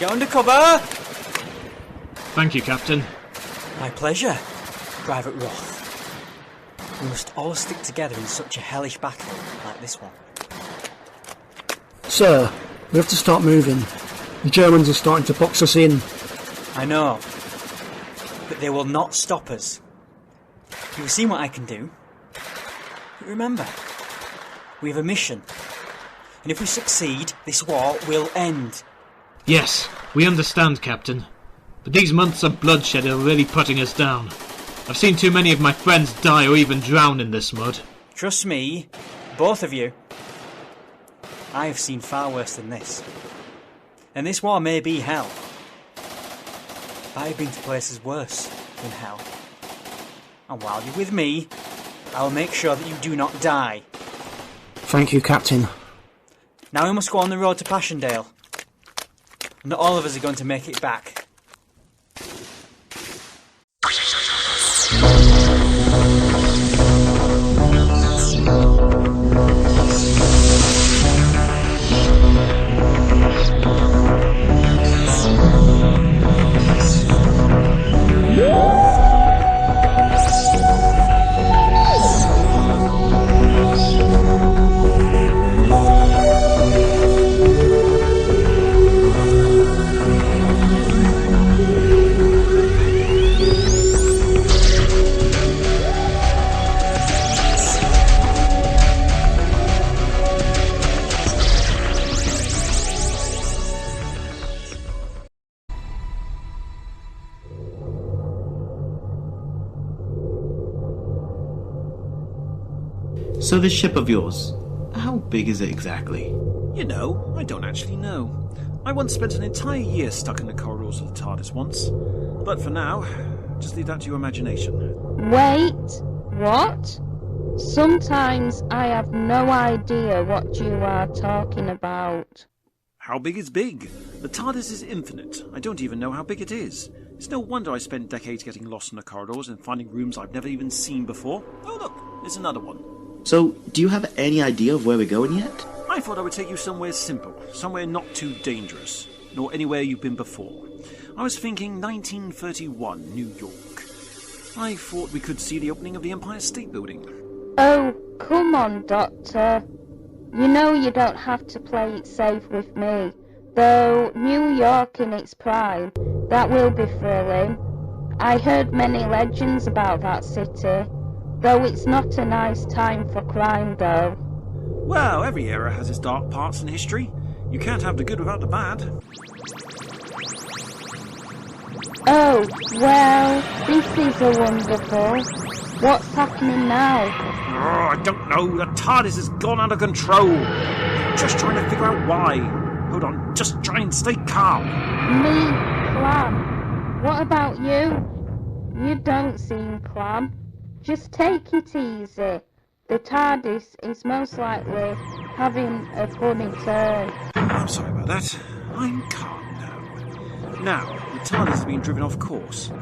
Get under cover! Thank you, Captain. My pleasure, Private Roth. We must all stick together in such a hellish battle like this one. Sir, we have to start moving. The Germans are starting to box us in. I know, but they will not stop us. You've seen what I can do. But remember, we have a mission. And if we succeed, this war will end. Yes, we understand, Captain. But these months of bloodshed are really putting us down. I've seen too many of my friends die or even drown in this mud. Trust me, both of you. I have seen far worse than this. And this war may be hell. I've been to places worse than hell. And while you're with me, I'll make sure that you do not die. Thank you, Captain. Now we must go on the road to Passchendaele. Not all of us are going to make it back. So this ship of yours, how big is it exactly? You know, I don't actually know. I once spent an entire year stuck in the corridors of the TARDIS once. But for now, just leave that to your imagination. Wait, what? Sometimes I have no idea what you are talking about. How big is big? The TARDIS is infinite. I don't even know how big it is. It's no wonder I spent decades getting lost in the corridors and finding rooms I've never even seen before. Oh look, there's another one. So, do you have any idea of where we're going yet? I thought I would take you somewhere simple, somewhere not too dangerous, nor anywhere you've been before. I was thinking 1931, New York. I thought we could see the opening of the Empire State Building. Oh, come on, Doctor. You know you don't have to play it safe with me. Though New York in its prime, that will be thrilling. I heard many legends about that city. Though it's not a nice time for crime, though. Well, every era has its dark parts in history. You can't have the good without the bad. Oh, well, this is a wonderful. What's happening now? Oh, I don't know. The TARDIS has gone out of control. Just trying to figure out why. Hold on, just try and stay calm. Me, Clam. What about you? You don't seem calm. Just take it easy. The TARDIS is most likely having a funny turn. I'm sorry about that. I'm calm now. Now, the TARDIS has been driven off course.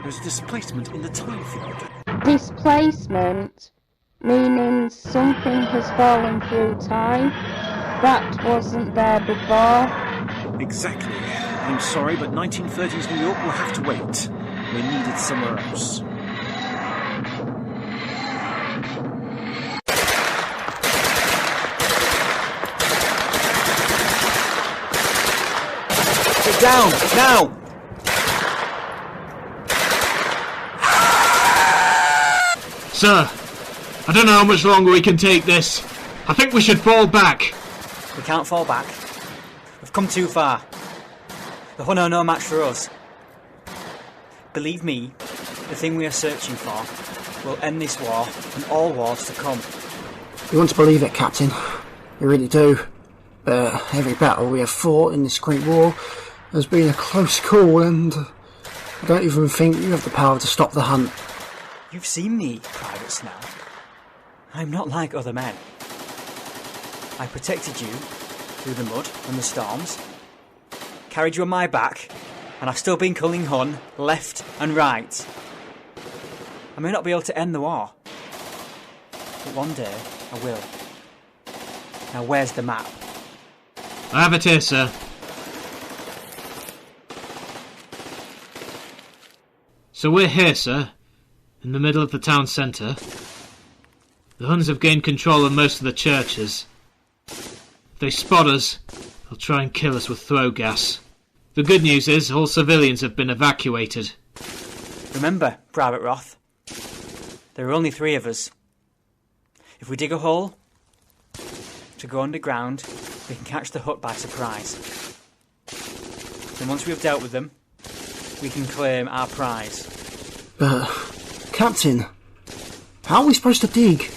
There's displacement in the time field. Displacement? Meaning something has fallen through time? That wasn't there before? Exactly. I'm sorry, but 1930s New York will have to wait. We're needed somewhere else. Get down, now! Sir, I don't know how much longer we can take this. I think we should fall back. We can't fall back. We've come too far. The Hun are no match for us. Believe me, the thing we are searching for will end this war and all wars to come. We want to believe it, Captain. We really do. But every battle we have fought in this great war has been a close call, and I don't even think you have the power to stop the hunt. You've seen me, Private Snell. I'm not like other men. I protected you through the mud and the storms, carried you on my back, and I've still been culling Hun left and right. I may not be able to end the war, but one day I will. Now where's the map? I have it here, sir. So we're here, sir, in the middle of the town centre. The Huns have gained control of most of the churches. If they spot us, they'll try and kill us with throw gas. The good news is all civilians have been evacuated. Remember, Private Roth, there are only 3 of us. If we dig a hole to go underground, we can catch the hut by surprise. Then once we have dealt with them, we can claim our prize. But, Captain, how are we supposed to dig?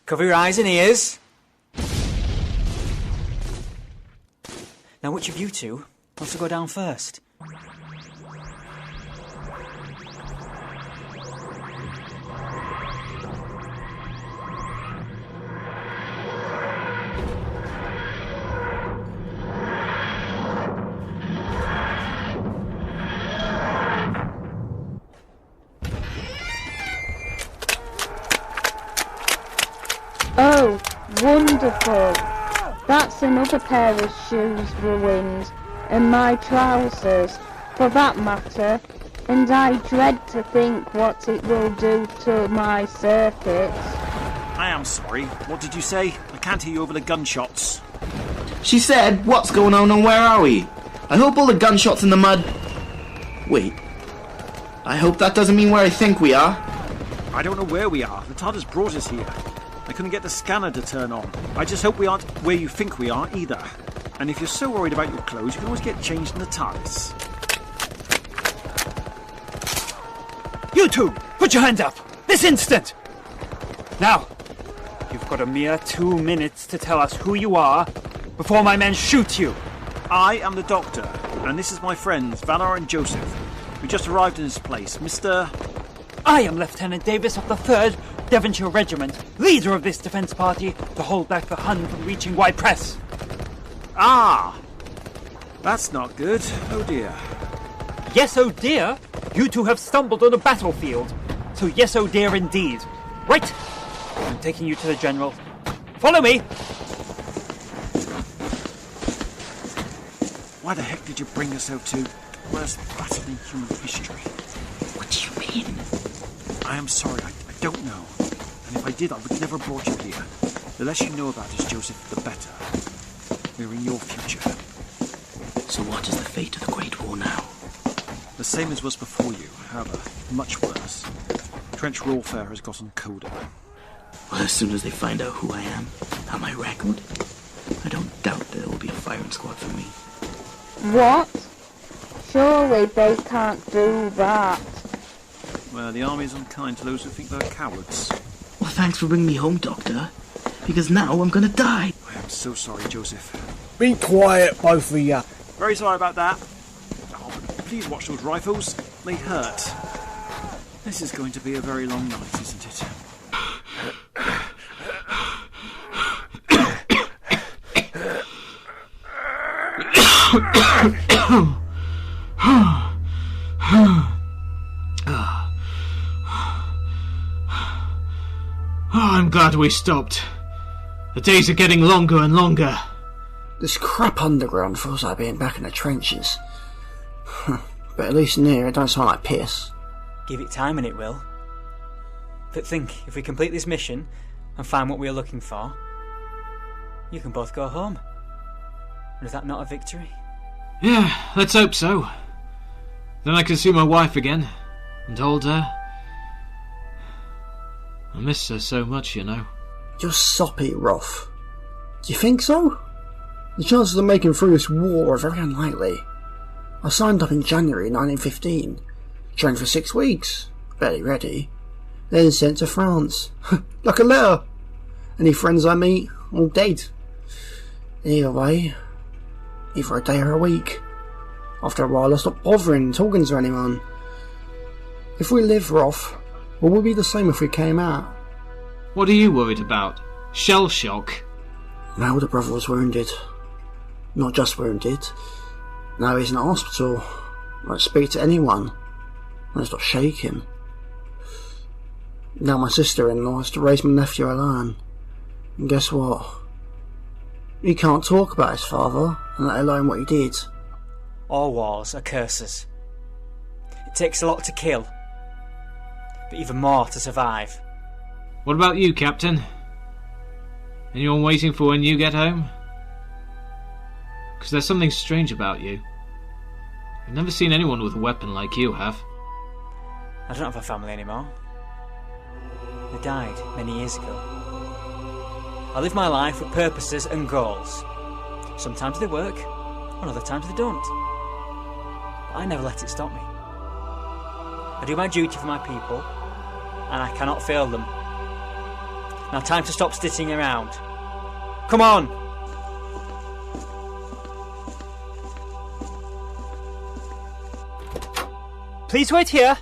Cover your eyes and ears. Now which of you two wants to go down first? Oh, wonderful. That's another pair of shoes ruined, and my trousers, for that matter, and I dread to think what it will do to my circuits. I am sorry. What did you say? I can't hear you over the gunshots. She said, what's going on and where are we? I hope all the gunshots in the mud... Wait. I hope that doesn't mean where I think we are. I don't know where we are. The TARDIS brought us here. I couldn't get the scanner to turn on. I just hope we aren't where you think we are either. And if you're so worried about your clothes, you can always get changed in the TARDIS. You two, put your hands up! This instant! Now, you've got a mere 2 minutes to tell us who you are before my men shoot you. I am the Doctor, and this is my friends, Valar and Joseph. We just arrived in this place. Mr... I am Lieutenant Davis of the 3rd Devonshire Regiment, leader of this defence party to hold back the Hun from reaching Ypres. Ah! That's not good. Oh dear. Yes, oh dear! You two have stumbled on a battlefield. So yes, oh dear indeed. Right! I'm taking you to the General. Follow me! Why the heck did you bring us out to worst battle in human history? What do you mean? I am sorry, I don't know. And if I did, I would never have brought you here. The less you know about us, Joseph, the better. We're in your future. So what is the fate of the Great War now? The same as was before you, however, much worse. Trench warfare has gotten colder. Well, as soon as they find out who I am, and my record, I don't doubt there will be a firing squad for me. What? Surely they can't do that. Well, the army's unkind to those who think they're cowards. Well, thanks for bringing me home, Doctor. Because now I'm gonna die. I am so sorry, Joseph. Be quiet, both of you. Very sorry about that. Oh, but please watch those rifles. They hurt. This is going to be a very long night, isn't it? I'm glad we stopped. The days are getting longer and longer. This crap underground feels like being back in the trenches. But at least in here it don't smell like piss. Give it time and it will. But think, if we complete this mission and find what we are looking for, you can both go home. And is that not a victory? Yeah, let's hope so. Then I can see my wife again and hold her. I miss her so much, you know. You're soppy, Roth. Do you think so? The chances of making through this war are very unlikely. I signed up in January 1915. Trained for 6 weeks. Barely ready. Then sent to France. Like a letter. Any friends I meet, all dead. Either way, either a day or a week. After a while I stopped bothering talking to anyone. If we live, Roth, will we be the same if we came out? What are you worried about? Shell shock? My older brother was wounded. Not just wounded. Now he's in a hospital. Won't speak to anyone. And stop shaking. Now my sister-in-law has to raise my nephew alone. And guess what? He can't talk about his father, and let alone what he did. All wars are curses. It takes a lot to kill, but even more to survive. What about you, Captain? Anyone waiting for when you get home? Because there's something strange about you. I've never seen anyone with a weapon like you have. I don't have a family anymore. They died many years ago. I live my life with purposes and goals. Sometimes they work, and other times they don't. But I never let it stop me. I do my duty for my people, and I cannot fail them. Now time to stop stitching around. Come on! Please wait here.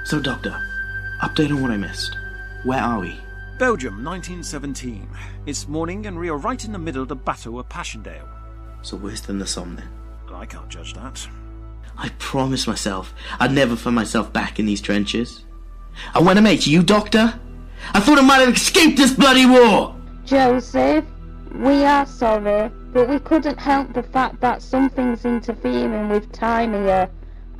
So, Doctor, update on what I missed. Where are we? Belgium, 1917. It's morning and we are right in the middle of the Battle of Passchendaele. So worse than the Somme then? I can't judge that. I promised myself I'd never find myself back in these trenches. I went to make you, Doctor. I thought I might have escaped this bloody war! Joseph, we are sorry, but we couldn't help the fact that something's interfering with time here.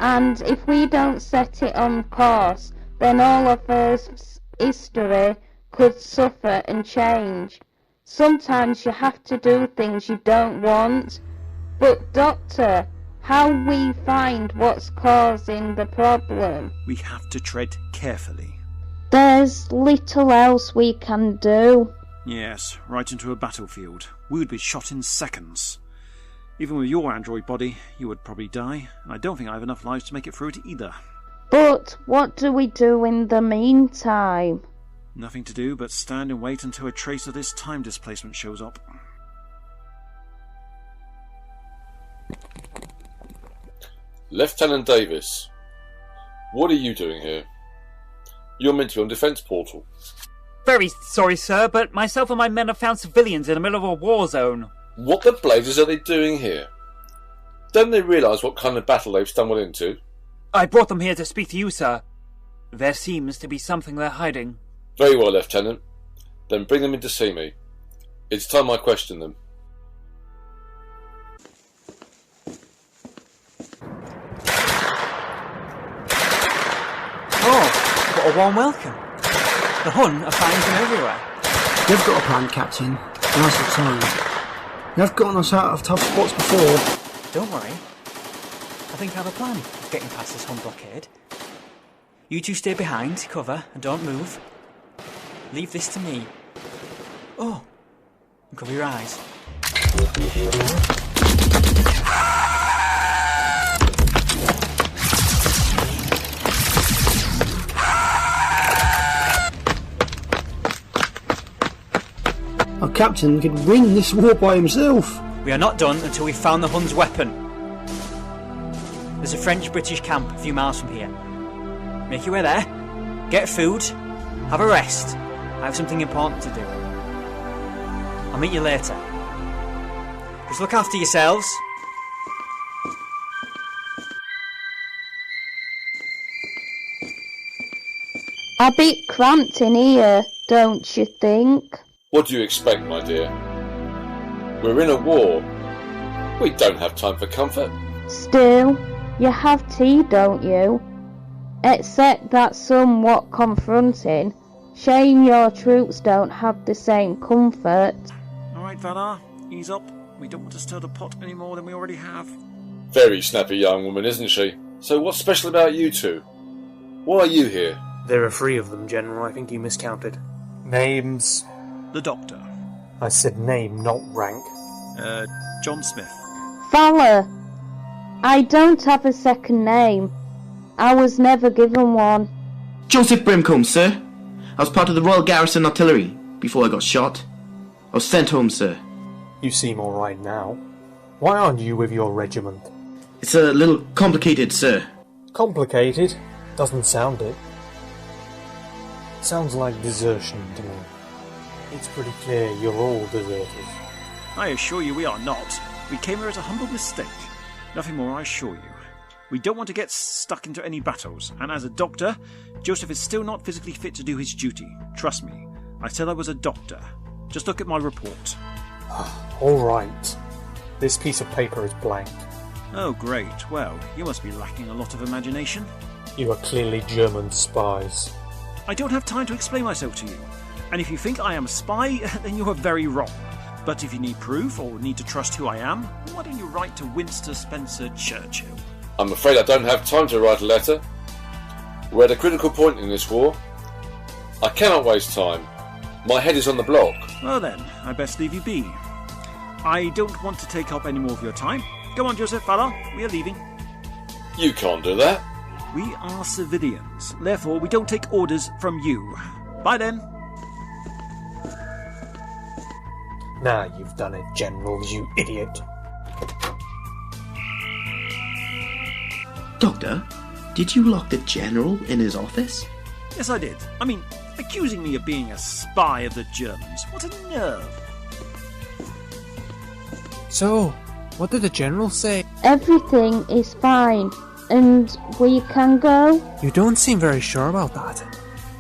And if we don't set it on course, then all of Earth's history could suffer and change. Sometimes you have to do things you don't want. But Doctor, how we find what's causing the problem? We have to tread carefully. There's little else we can do. Yes, right into a battlefield. We would be shot in seconds. Even with your android body, you would probably die, and I don't think I have enough lives to make it through it either. But what do we do in the meantime? Nothing to do but stand and wait until a trace of this time displacement shows up. Lieutenant Davis, what are you doing here? You're meant to be on Defence Portal. Very sorry, sir, but myself and my men have found civilians in the middle of a war zone. What the blazes are they doing here? Don't they realise what kind of battle they've stumbled into? I brought them here to speak to you, sir. There seems to be something they're hiding. Very well, Lieutenant. Then bring them in to see me. It's time I question them. Oh, what a warm welcome. The Hun are finding them everywhere. You've got a plan, Captain. Now's the time. You've gotten us out of tough spots before. Don't worry. I think I have a plan of getting past this Hun blockade. You two stay behind, cover, and don't move. Leave this to me. Oh, and cover your eyes. Our captain could win this war by himself. We are not done until we've found the Hun's weapon. There's a French-British camp a few miles from here. Make your way there, get food, have a rest. I have something important to do. I'll meet you later. Just look after yourselves. A bit cramped in here, don't you think? What do you expect, my dear? We're in a war. We don't have time for comfort. Still, you have tea, don't you? Except that's somewhat confronting. Shame your troops don't have the same comfort. Alright, Valar, ease up. We don't want to stir the pot any more than we already have. Very snappy young woman, isn't she? So what's special about you two? Why are you here? There are 3 of them, General. I think you miscounted. Names? The Doctor. I said name, not rank. John Smith. Fowler, I don't have a second name. I was never given one. Joseph Brimcombe, sir. I was part of the Royal Garrison Artillery before I got shot. I was sent home, sir. You seem alright now. Why aren't you with your regiment? It's a little complicated, sir. Complicated? Doesn't sound it. Sounds like desertion to me. It's pretty clear you're all deserters. I assure you we are not. We came here as a humble mistake. Nothing more, I assure you. We don't want to get stuck into any battles, and as a doctor, Joseph is still not physically fit to do his duty. Trust me, I said I was a doctor. Just look at my report. Alright. This piece of paper is blank. Oh great, well, you must be lacking a lot of imagination. You are clearly German spies. I don't have time to explain myself to you. And if you think I am a spy, then you are very wrong. But if you need proof or need to trust who I am, why don't you write to Winston Spencer Churchill? I'm afraid I don't have time to write a letter. We're at a critical point in this war. I cannot waste time. My head is on the block. Well then, I best leave you be. I don't want to take up any more of your time. Go on, Joseph, Fala, we are leaving. You can't do that. We are civilians, therefore we don't take orders from you. Bye then. Now you've done it, General, you idiot. Doctor, did you lock the General in his office? Yes, I did. I mean, accusing me of being a spy of the Germans. What a nerve. So, what did the General say? Everything is fine, and we can go? You don't seem very sure about that.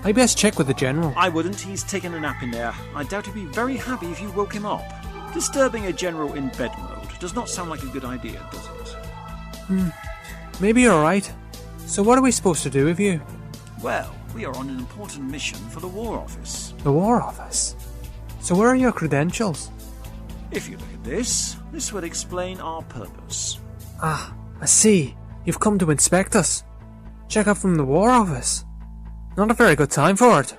I best check with the General. I wouldn't. He's taken a nap in there. I doubt he'd be very happy if you woke him up. Disturbing a general in bed mode does not sound like a good idea, does it? Maybe you're right. So what are we supposed to do with you? Well, we are on an important mission for the War Office. The War Office? So where are your credentials? If you look at this would explain our purpose. Ah, I see. You've come to inspect us. Check up from the War Office. Not a very good time for it,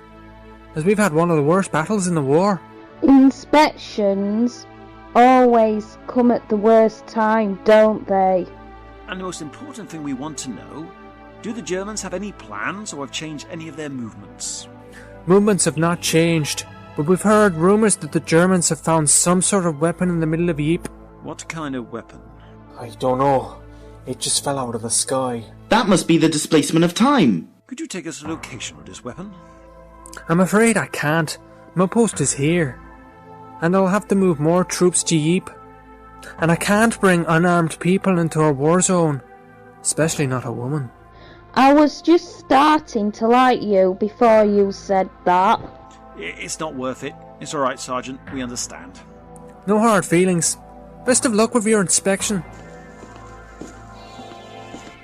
as we've had one of the worst battles in the war. Inspections always come at the worst time, don't they? And the most important thing we want to know, do the Germans have any plans or have changed any of their movements? Movements have not changed, but we've heard rumours that the Germans have found some sort of weapon in the middle of Ypres. What kind of weapon? I don't know. It just fell out of the sky. That must be the displacement of time. Could you take us a location of this weapon? I'm afraid I can't. My post is here. And I'll have to move more troops to Ypres. And I can't bring unarmed people into a war zone. Especially not a woman. I was just starting to like you before you said that. It's not worth it. It's alright, Sergeant. We understand. No hard feelings. Best of luck with your inspection.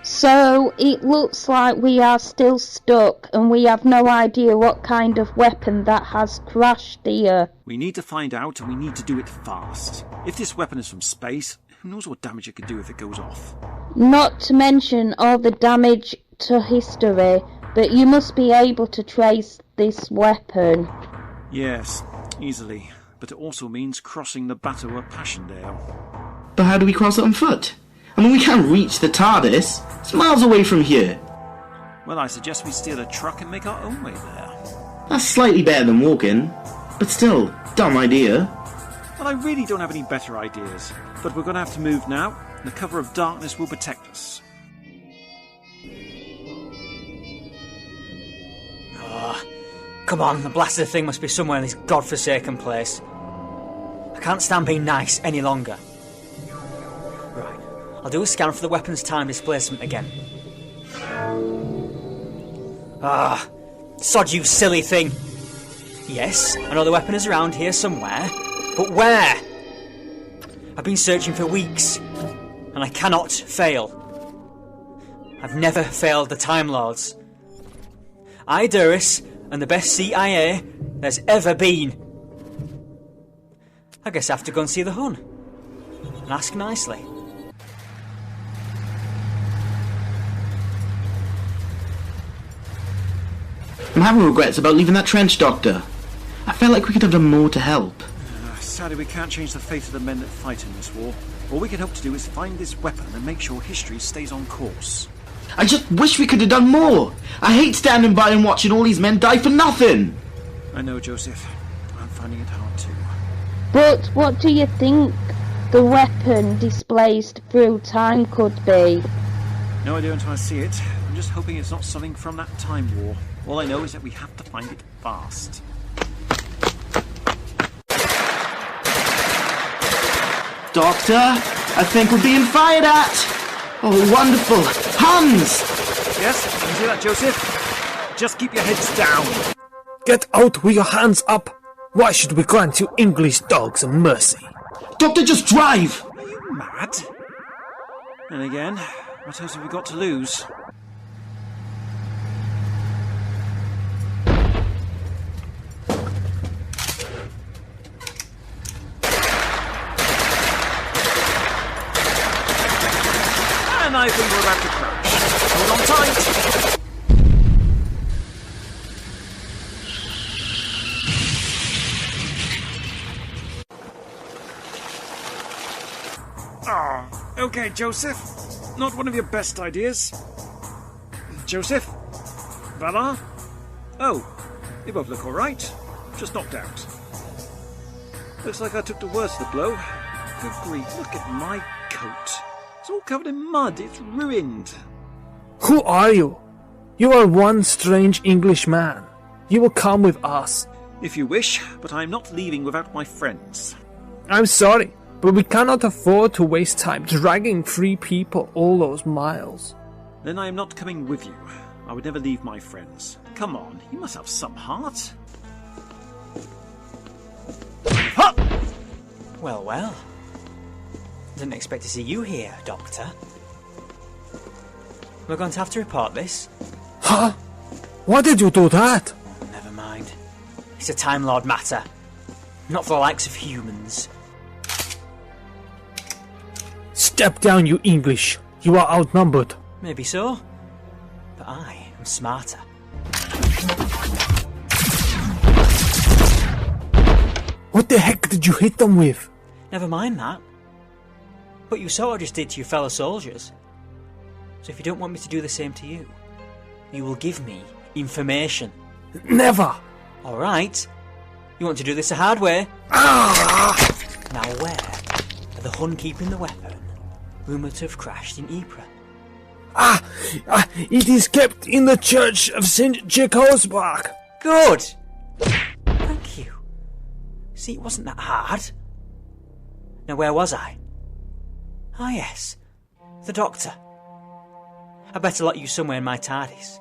So, it looks like we are still stuck and we have no idea what kind of weapon that has crashed here. We need to find out and we need to do it fast. If this weapon is from space, who knows what damage it could do if it goes off? Not to mention all the damage to history, but you must be able to trace this weapon. Yes, easily. But it also means crossing the Battle of Passchendaele. But how do we cross it on foot? I mean, we can't reach the TARDIS. It's miles away from here. Well, I suggest we steal a truck and make our own way there. That's slightly better than walking. But still, dumb idea. Well, I really don't have any better ideas. But we're going to have to move now. The cover of darkness will protect us. Come on, the blasted thing must be somewhere in this godforsaken place. I can't stand being nice any longer. Right, I'll do a scan for the weapon's time displacement again. Sod you silly thing! Yes, I know the weapon is around here somewhere, but where? I've been searching for weeks, and I cannot fail. I've never failed the Time Lords. Iduris and the best CIA there's ever been. I guess I have to go and see the Hun. And ask nicely. I'm having regrets about leaving that trench, Doctor. I felt like we could have done more to help. Sadly, we can't change the fate of the men that fight in this war. All we can hope to do is find this weapon and make sure history stays on course. I just wish we could have done more. I hate standing by and watching all these men die for nothing. I know, Joseph. I'm finding it hard too. But what do you think the weapon displaced through time could be? No idea until I see it. I'm just hoping it's not something from that time war. All I know is that we have to find it fast. Doctor, I think we're being fired at. Oh, wonderful. Huns! Yes, I can see that, Joseph. Just keep your heads down. Get out with your hands up! Why should we grant you English dogs a mercy? Doctor, just drive! Are you mad? And again, what else have we got to lose? And I think we're about to crash. Hold on tight. Okay, Joseph. Not one of your best ideas. Joseph? Valar? Oh, you both look alright. Just knocked out. Looks like I took the worst of the blow. Good grief, look at my coat. It's all covered in mud. It's ruined. Who are you? You are one strange English man. You will come with us. If you wish, but I'm not leaving without my friends. I'm sorry, but we cannot afford to waste time dragging 3 people all those miles. Then I am not coming with you. I would never leave my friends. Come on, you must have some heart. Ha! Well, well. Didn't expect to see you here, Doctor. We're going to have to report this. Huh? Why did you do that? Oh, never mind. It's a Time Lord matter. Not for the likes of humans. Step down, you English. You are outnumbered. Maybe so. But I am smarter. What the heck did you hit them with? Never mind that. But you saw what I just did to your fellow soldiers. So if you don't want me to do the same to you, you will give me information. Never! Alright. You want to do this the hard way? Ah! Now where are the Hun keeping the weapon rumoured to have crashed in Ypres? It is kept in the church of St. Jacobsbach. Good! Thank you. See, it wasn't that hard. Now where was I? Ah yes, the Doctor. I better lock you somewhere in my TARDIS,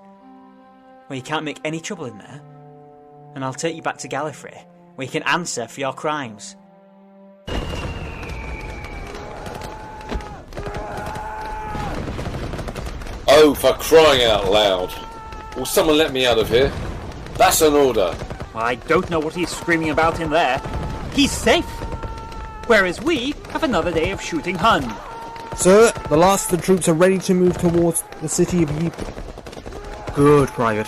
where you can't make any trouble in there, and I'll take you back to Gallifrey, where you can answer for your crimes. Oh, for crying out loud. Will someone let me out of here? That's an order. I don't know what he's screaming about in there. He's safe. Whereas we have another day of shooting Hun. Sir, the last of the troops are ready to move towards the city of Ypres. Good, Private.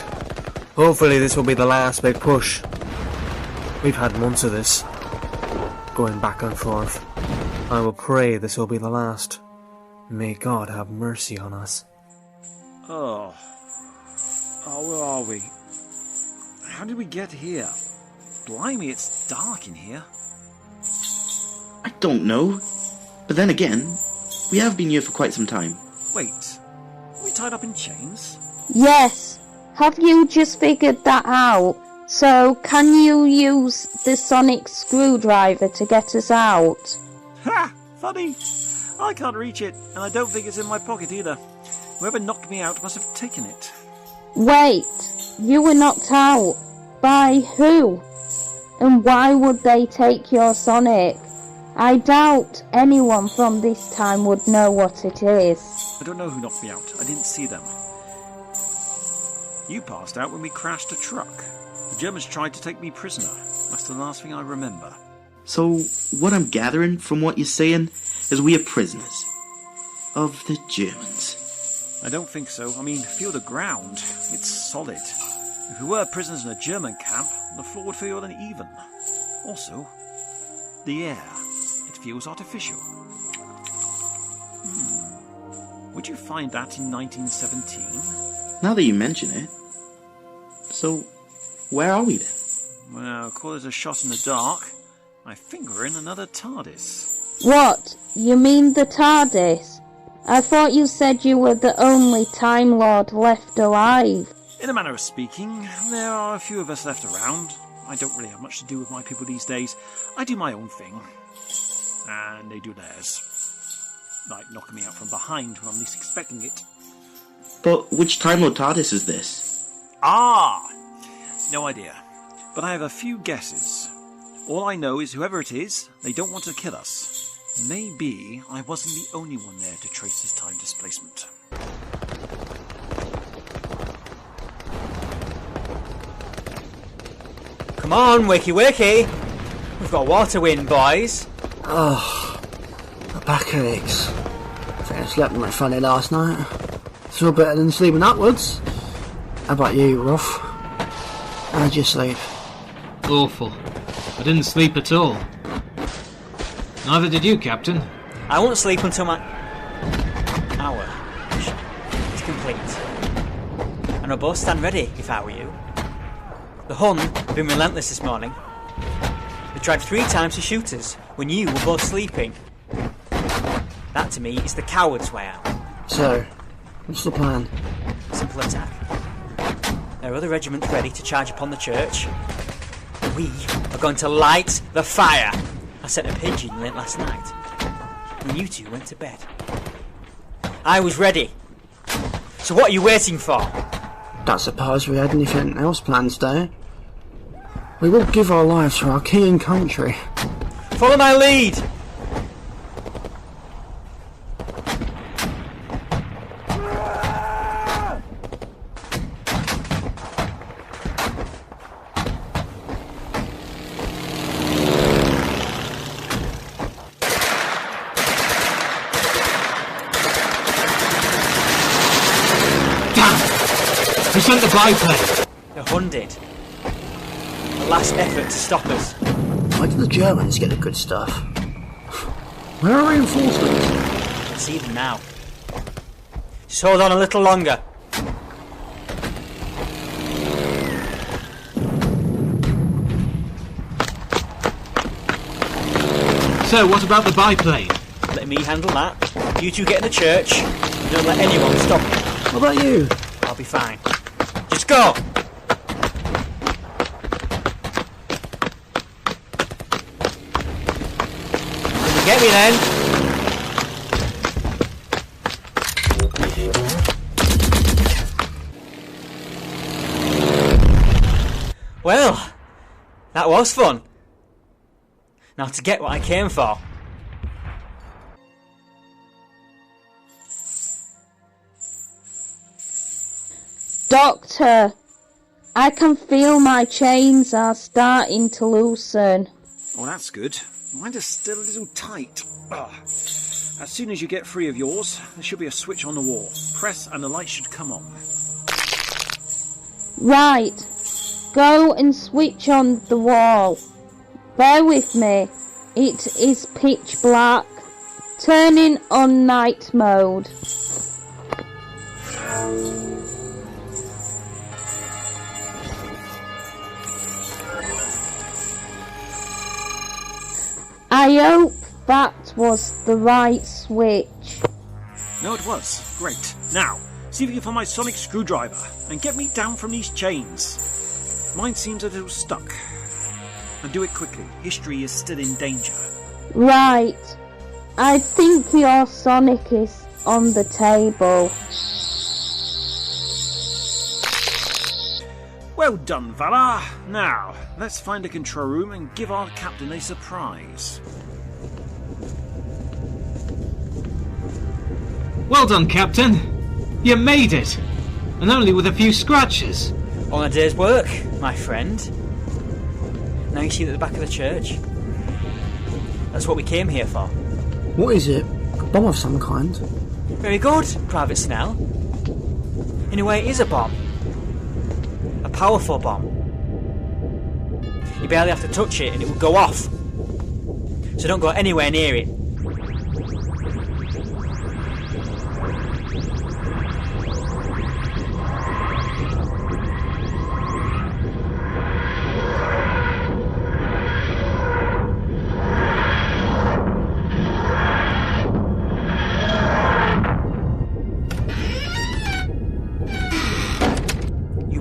Hopefully this will be the last big push. We've had months of this. Going back and forth. I will pray this will be the last. May God have mercy on us. Oh, where are we? How did we get here? Blimey, it's dark in here. I don't know. But then again, we have been here for quite some time. Wait, are we tied up in chains? Yes. Have you just figured that out? So, can you use the sonic screwdriver to get us out? Ha! Funny! I can't reach it, and I don't think it's in my pocket either. Whoever knocked me out must have taken it. Wait, you were knocked out. By who? And why would they take your sonic? I doubt anyone from this time would know what it is. I don't know who knocked me out. I didn't see them. You passed out when we crashed a truck. The Germans tried to take me prisoner. That's the last thing I remember. So, what I'm gathering from what you're saying is we are prisoners of the Germans. I don't think so. I mean, feel the ground. It's solid. If we were prisoners in a German camp, the floor would feel uneven. Also, the air. It feels artificial. Would you find that in 1917? Now that you mention it. So, where are we then? Well, call it a shot in the dark. I think we're in another TARDIS. What? You mean the TARDIS? I thought you said you were the only Time Lord left alive. In a manner of speaking, there are a few of us left around. I don't really have much to do with my people these days. I do my own thing. And they do theirs. Like knocking me out from behind when I'm least expecting it. But which Time Lord TARDIS is this? Ah! No idea. But I have a few guesses. All I know is whoever it is, they don't want to kill us. Maybe I wasn't the only one there to trace this time displacement. Come on, wakey wakey! We've got water wind, boys! Oh, my back aches. If I slept like funny last night. Still better than sleeping upwards. How about you, Rolf? How'd you sleep? Awful. I didn't sleep at all. Neither did you, Captain. I won't sleep until my hour is complete. And I'll both stand ready if I were you. The Hun have been relentless this morning. They tried 3 times to shoot us when you were both sleeping. That to me is the coward's way out. So, what's the plan? Simple attack. There are other regiments ready to charge upon the church. We are going to light the fire. I sent a pigeon late last night when you two went to bed. I was ready. So what are you waiting for? Don't suppose we had anything else planned today. We will give our lives for our king and country. Follow my lead. We sent the biplane. The Hun did. The last effort to stop us. Why do the Germans get the good stuff? Where are reinforcements? I can see them now. Just hold on a little longer. So, what about the biplane? Let me handle that. You two get in the church. Don't let anyone stop you. What about you? I'll be fine. Just go! Can you get me then? Well, that was fun. Now to get what I came for. Doctor, I can feel my chains are starting to loosen. Oh, that's good. Mine are still a little tight. Ugh. As soon as you get free of yours, there should be a switch on the wall. Press and the light should come on. Right, go and switch on the wall. Bear with me, it is pitch black. Turning on night mode. I hope that was the right switch. No, it was. Great. Now, see if you can find my sonic screwdriver and get me down from these chains. Mine seems a little stuck. And do it quickly. History is still in danger. Right. I think your sonic is on the table. Well done, Valar. Now, let's find a control room and give our captain a surprise. Well done, Captain. You made it. And only with a few scratches. On a day's work, my friend. Now you see at the back of the church. That's what we came here for. What is it? A bomb of some kind? Very good, Private Snell. In a way, it is a bomb. A powerful bomb. You barely have to touch it and it will go off. So don't go anywhere near it.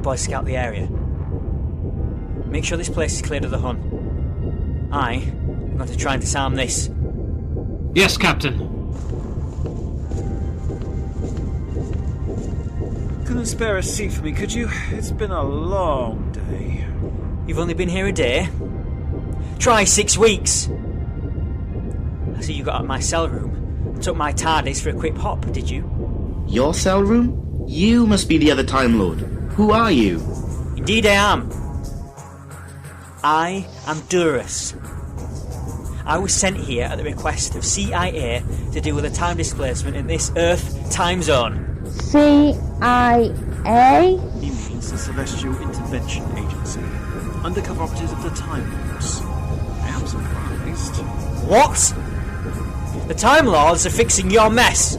Boys scout the area. Make sure this place is cleared of the Hun. I'm going to try and disarm this. Yes, Captain. Couldn't spare a seat for me, could you? It's been a long day. You've only been here a day? Try 6 weeks! I see you got out of my cell room. Took my TARDIS for a quick hop, did you? Your cell room? You must be the other Time Lord. Who are you? Indeed I am. I am Durus. I was sent here at the request of CIA to deal with a time displacement in this Earth time zone. CIA? He means the Celestial Intervention Agency. Undercover operatives of the Time Lords. I am surprised. What? The Time Lords are fixing your mess.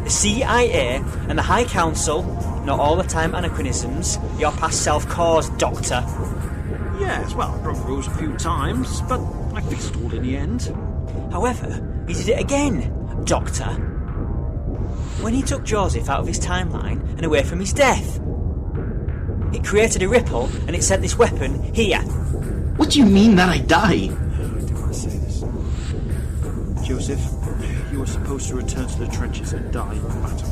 The CIA and the High Council know all the time anachronisms your past self caused, Doctor. Yes, well, I broke rules a few times, but I fixed it all in the end. However, he did it again, Doctor. When he took Joseph out of his timeline and away from his death. It created a ripple and it sent this weapon here. What do you mean that I die? Do I say this? Joseph, you were supposed to return to the trenches and die in battle.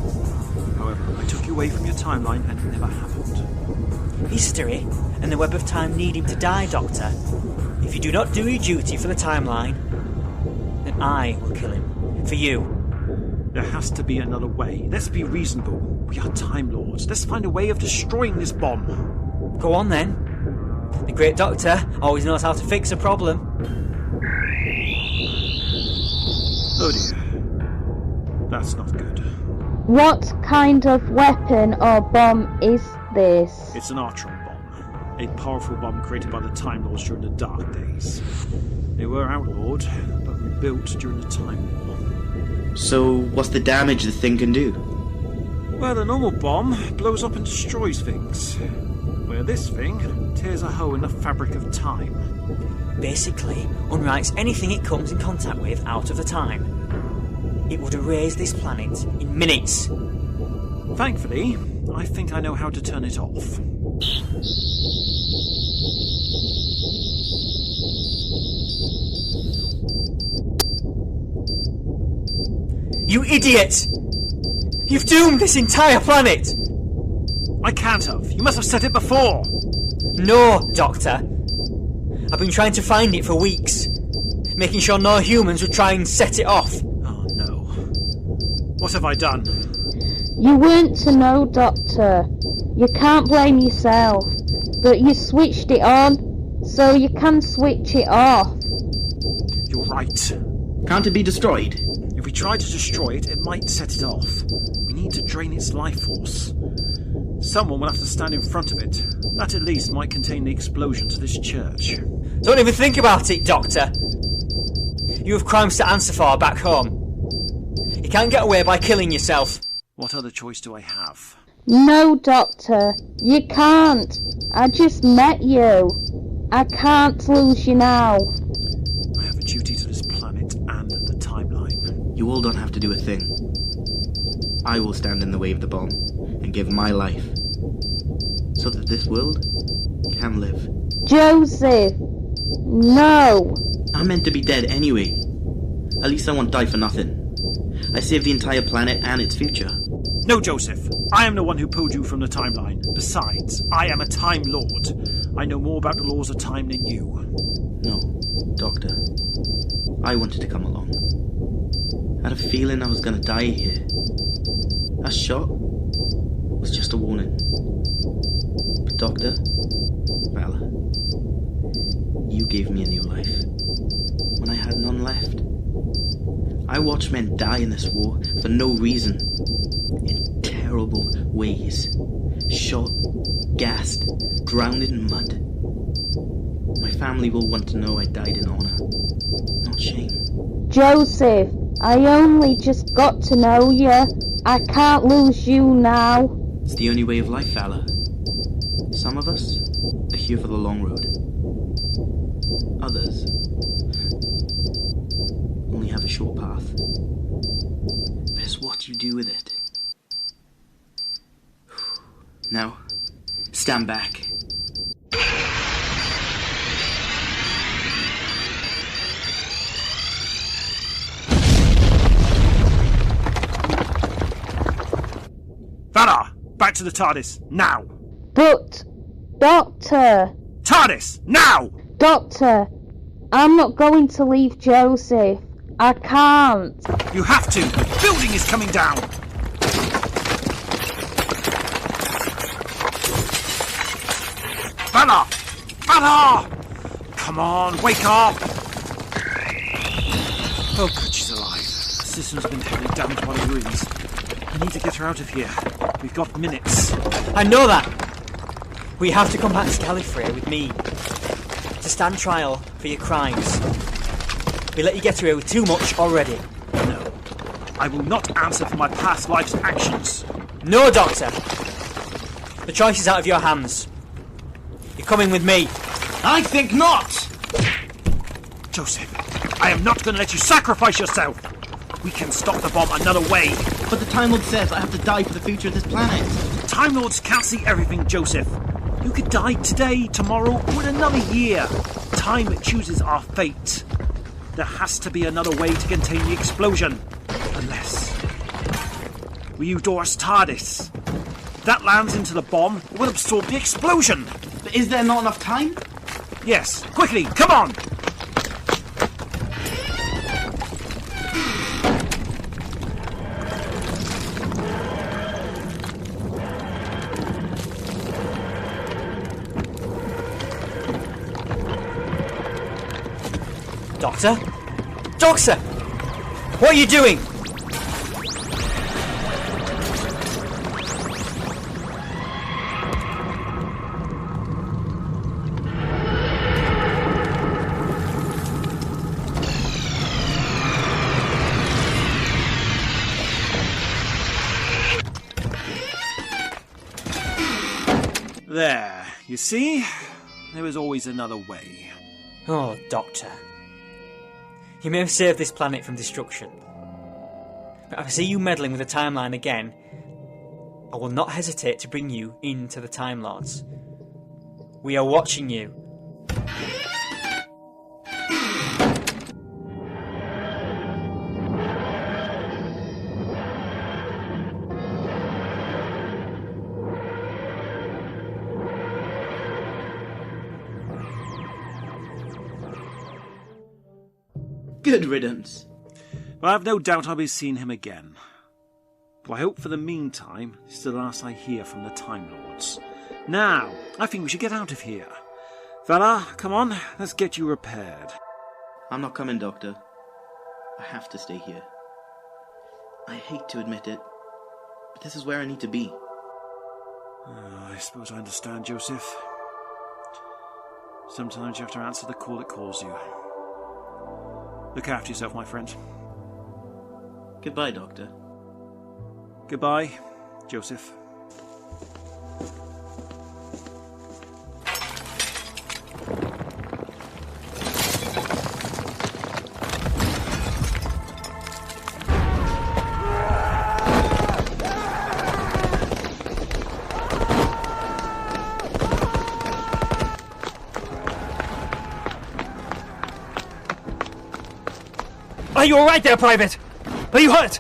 However, I took you away from your timeline and it never happened. History and the web of time need him to die, Doctor. If you do not do your duty for the timeline, then I will kill him. For you. There has to be another way. Let's be reasonable. We are Time Lords. Let's find a way of destroying this bomb. Go on then. The great Doctor always knows how to fix a problem. Oh dear. That's not good. What kind of weapon or bomb is this? It's an Artron bomb. A powerful bomb created by the Time Lords during the Dark Days. They were outlawed, but rebuilt during the Time War. So, what's the damage the thing can do? Well, the normal bomb blows up and destroys things. Where this thing tears a hole in the fabric of time. Basically, unwrites anything it comes in contact with out of the time. It would erase this planet in minutes. Thankfully, I think I know how to turn it off. You idiot! You've doomed this entire planet! I can't have. You must have said it before. No, Doctor. I've been trying to find it for weeks. Making sure no humans would try and set it off. Oh no. What have I done? You weren't to know, Doctor. You can't blame yourself. But you switched it on, so you can switch it off. You're right. Can't it be destroyed? If we try to destroy it, it might set it off. We need to drain its life force. Someone will have to stand in front of it. That at least might contain the explosion to this church. Don't even think about it, Doctor. You have crimes to answer for back home. You can't get away by killing yourself. What other choice do I have? No, Doctor. You can't. I just met you. I can't lose you now. I have a duty to this planet and the timeline. You all don't have to do a thing. I will stand in the way of the bomb and give my life so that this world can live. Joseph! No! I'm meant to be dead anyway. At least I won't die for nothing. I saved the entire planet and its future. No, Joseph. I am the one who pulled you from the timeline. Besides, I am a Time Lord. I know more about the laws of time than you. No, Doctor. I wanted to come along. I had a feeling I was going to die here. That shot was just a warning. But Doctor, well, you gave me a new life when I had none left. I watched men die in this war for no reason, in terrible ways. Shot, gassed, drowned in mud. My family will want to know I died in honour, not shame. Joseph, I only just got to know you. I can't lose you now. It's the only way of life, fella. Some of us are here for the long road. Others only have a short path. But it's what you do with it. Now, stand back. Valar! Back to the TARDIS, now! But, Doctor! TARDIS, now! Doctor, I'm not going to leave Joseph. I can't. You have to! The building is coming down! Valar! Valar! Come on, wake up! Oh, good, she's alive. The system's been heavily damaged by the ruins. We need to get her out of here. We've got minutes. I know that! We have to come back to Gallifrey with me. To stand trial for your crimes. We let you get away with too much already. No. I will not answer for my past life's actions. No, Doctor! The choice is out of your hands. You're coming with me. I think not! Joseph, I am not going to let you sacrifice yourself! We can stop the bomb another way. But the Time Lord says I have to die for the future of this planet. Time Lords can't see everything, Joseph. You could die today, tomorrow, or in another year. Time chooses our fate. There has to be another way to contain the explosion. Unless we endorse TARDIS. If that lands into the bomb, it will absorb the explosion. But is there not enough time? Yes, quickly, come on! Doctor? Doctor! What are you doing? There, you see? There is always another way. Oh, Doctor. You may have saved this planet from destruction. But if I see you meddling with the timeline again, I will not hesitate to bring you into the Time Lords. We are watching you. Good riddance. Well, I have no doubt I'll be seeing him again. But I hope for the meantime, this is the last I hear from the Time Lords. Now, I think we should get out of here. Vala, come on, let's get you repaired. I'm not coming, Doctor. I have to stay here. I hate to admit it, but this is where I need to be. I suppose I understand, Joseph. Sometimes you have to answer the call that calls you. Look after yourself, my friend. Goodbye, Doctor. Goodbye, Joseph. Are you alright there, Private? Are you hurt?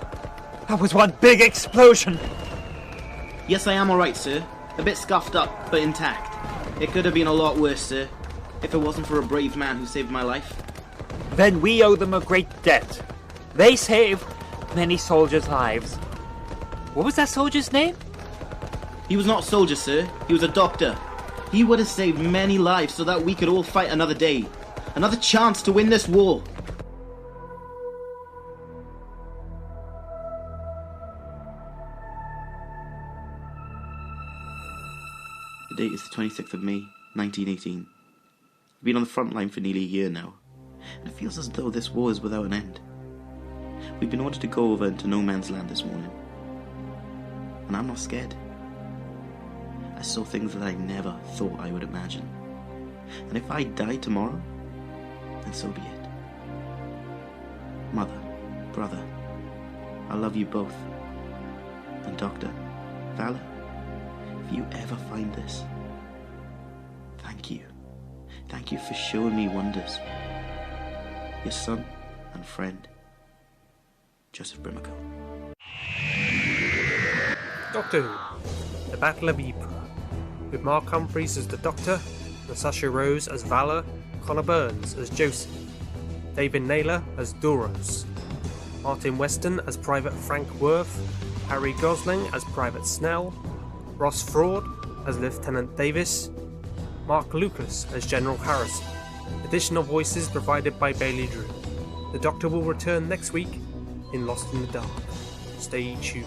That was one big explosion. Yes, I am alright, sir. A bit scuffed up, but intact. It could have been a lot worse, sir, if it wasn't for a brave man who saved my life. Then we owe them a great debt. They saved many soldiers' lives. What was that soldier's name? He was not a soldier, sir. He was a doctor. He would have saved many lives so that we could all fight another day. Another chance to win this war. The date is the 26th of May, 1918. I've been on the front line for nearly a year now, and it feels as though this war is without an end. We've been ordered to go over into no man's land this morning, and I'm not scared. I saw things that I never thought I would imagine, and if I die tomorrow, then so be it. Mother, brother, I love you both, and Doctor, Vala, if you ever find this, thank you. Thank you for showing me wonders. Your son and friend, Joseph Brimacombe. Doctor Who, The Battle of Ypres, with Mark Humphries as the Doctor, Natasha Rose as Vala, Connor Burns as Joseph, David Naylor as Duros, Martin Weston as Private Frank Worth, Harry Gosling as Private Snell, Ross Ford as Lieutenant Davis, Mark Lucas as General Harrison. Additional voices provided by Bailey Drew. The Doctor will return next week in Lost in the Dark. Stay tuned.